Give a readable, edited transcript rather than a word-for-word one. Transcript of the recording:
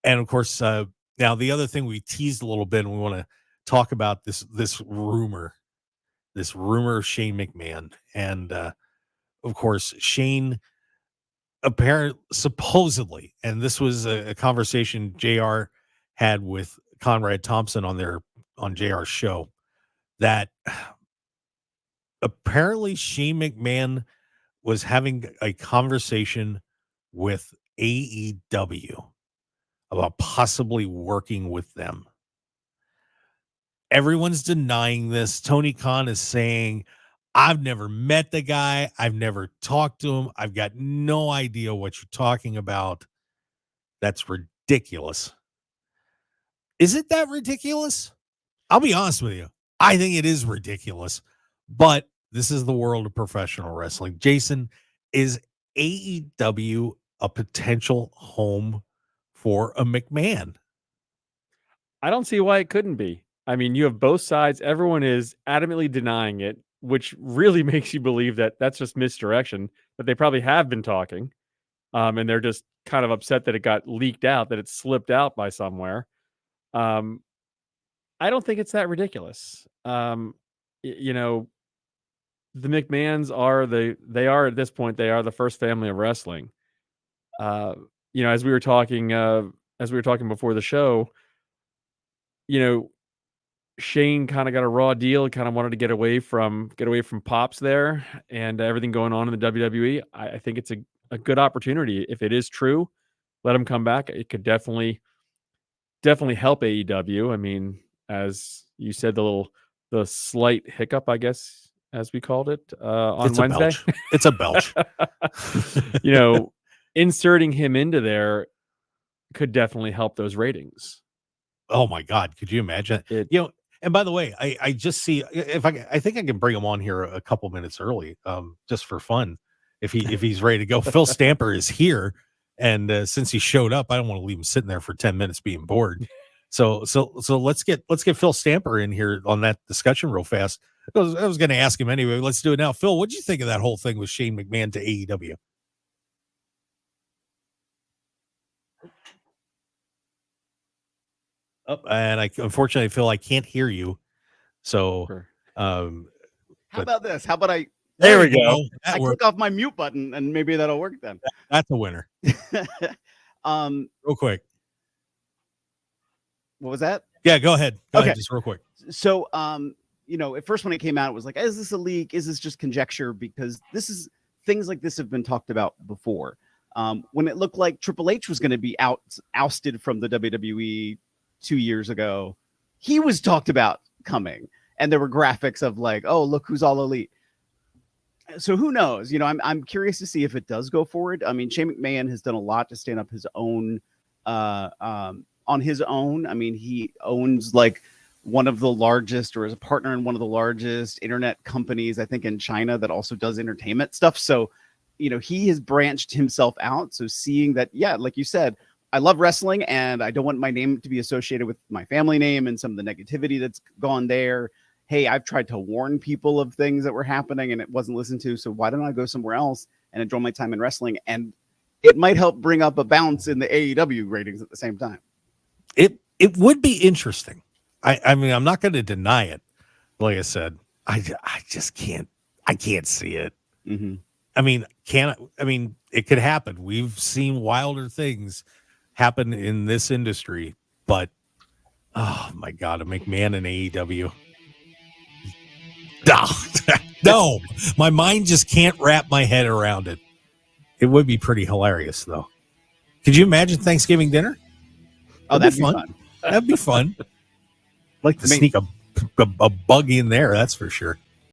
And of course, now the other thing we teased a little bit, and we want to talk about this rumor of Shane McMahon, and of course Shane supposedly, and this was a conversation JR had with Conrad Thompson on JR's show, that apparently Shane McMahon was having a conversation with AEW about possibly working with them. Everyone's denying this. Tony Khan is saying, I've never met the guy. I've never talked to him. I've got no idea what you're talking about. That's ridiculous. Is it that ridiculous? I'll be honest with you. I think it is ridiculous, but this is the world of professional wrestling. Jason, is AEW a potential home for a McMahon? I don't see why it couldn't be. I mean, you have both sides. Everyone is adamantly denying it, which really makes you believe that that's just misdirection, that they probably have been talking. And they're just kind of upset that it got leaked out, that it slipped out by somewhere. I don't think it's that ridiculous. You know, the McMahons are at this point, they are the first family of wrestling. You know, as we were talking before the show, you know, Shane kind of got a raw deal, kind of wanted to get away from Pops there and everything going on in the WWE. I think it's a good opportunity. If it is true, let him come back. It could definitely help AEW. I mean, as you said, the slight hiccup, I guess, as we called it, on Wednesday. It's a belch. You know, inserting him into there could definitely help those ratings. Oh my God. Could you imagine? You know, and by the way, I just see I think I can bring him on here a couple minutes early, just for fun. If he's ready to go. Phil Stamper is here. And since he showed up, I don't want to leave him sitting there for 10 minutes being bored. So let's get Phil Stamper in here on that discussion real fast. I was going to ask him anyway. Let's do it now. Phil, what did you think of that whole thing with Shane McMahon to AEW? Oh, and unfortunately, Phil, I can't hear you. So, Sure. How about this? How about There we go. I click off my mute button and maybe that'll work then. That's a winner. Real quick. What was that? Yeah, go ahead. Go ahead, just real quick. So, you know, at first when it came out, it was like, is this a leak? Is this just conjecture? Because things like this have been talked about before. When it looked like Triple H was going to be ousted from the WWE 2 years ago, he was talked about coming, and there were graphics of like, oh, look who's all elite. So who knows? You know, I'm curious to see if it does go forward. I mean, Shane McMahon has done a lot to stand up his own on his own. I mean, he owns like one of the largest, or is a partner in one of the largest internet companies, I think, in China that also does entertainment stuff. So, you know, he has branched himself out. So seeing that, yeah, like you said, I love wrestling and I don't want my name to be associated with my family name and some of the negativity that's gone there. Hey, I've tried to warn people of things that were happening and it wasn't listened to. So why don't I go somewhere else and enjoy my time in wrestling? And it might help bring up a bounce in the AEW ratings at the same time. It would be interesting. I mean, I'm not going to deny it. Like I said, I just can't see it. Mm-hmm. I mean, it could happen. We've seen wilder things happen in this industry, but oh my God, a McMahon in AEW. No, my mind just can't wrap my head around it. It would be pretty hilarious, though. Could you imagine Thanksgiving dinner? Oh, that'd be fun. That'd be fun. Like to sneak a bug in there, that's for sure.